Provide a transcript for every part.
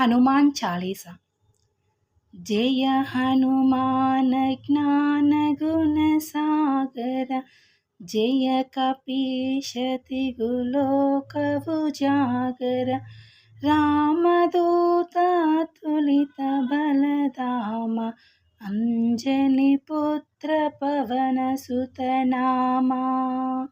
हनुमान चालीसा। जय हनुमान ज्ञान गुण सागर, जय कपीश तिहु लोक उजागर। रामदूत अतुलित बलधाम, अंजनी पुत्र पवन सुत नामा।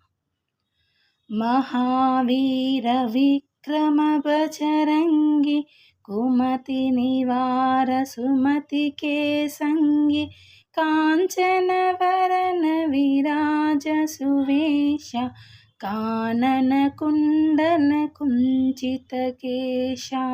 महावीर विक्रम बजरंगी, कुमति निवार सुमति के संगी। कांचन वरन विराज सुवेश, कानन कुंडल कुंचित केशा।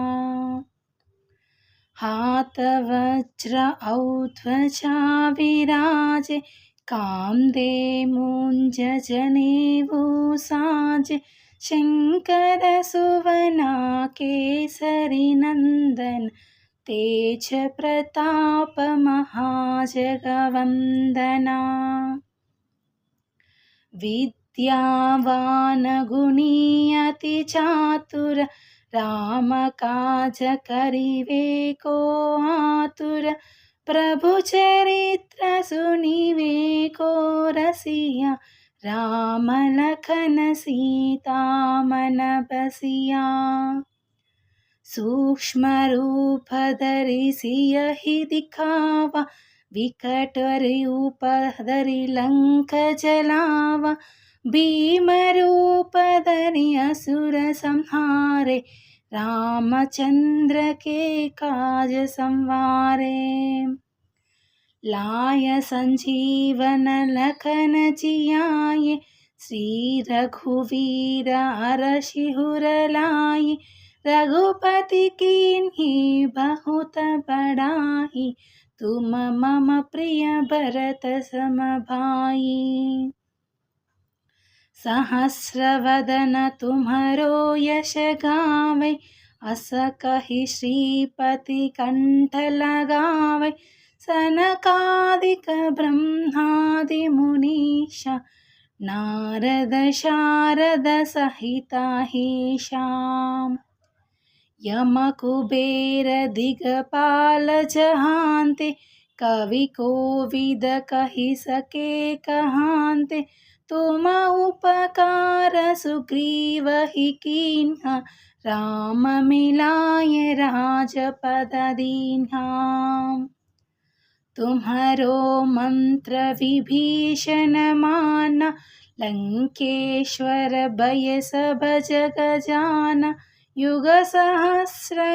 हाथ वज्र औध्वजा विराजे, कांधे मूंज जनेऊ साजे। शंकर सुवना केसरी नंदन, तेज प्रताप महाजगवंदना। विद्यावान गुणी अति चातुर, राम काज करिवे को आतुर। प्रभु चरित्र सुनिवे को रसिया, राम लखन सीता मन बसिया। सूक्ष्म रूप धरि सियहि दिखावा, विकट रूप धरि लंक जलावा। भीम रूप धरि असुर संहारे, रामचंद्र के काज संवारे। लाय संजीवन लखन जियाए, श्री रघुवीर हरषिहुर लाए। रघुपति कीन्ही बहुत बड़ाई, तुम मम प्रिय भरत सम भाई। सहस्रवदन तुम्हरो यश गावे, अस कहि श्रीपति कंठ लगावे। सनकादिक ब्रह्मादि मुनीषा, नारद शारद सहित अहीशा। यम कुबेर दिगपाल जहांते, कवि कोविद कहि सके कहांते। तुम उपकार सुग्रीव ही कीन्हा, राम मिलाय राजपद दीन्हा। तुम्हरो मंत्र विभीषण माना, लंकेश्वर भय सब जग जाना। युग सहस्र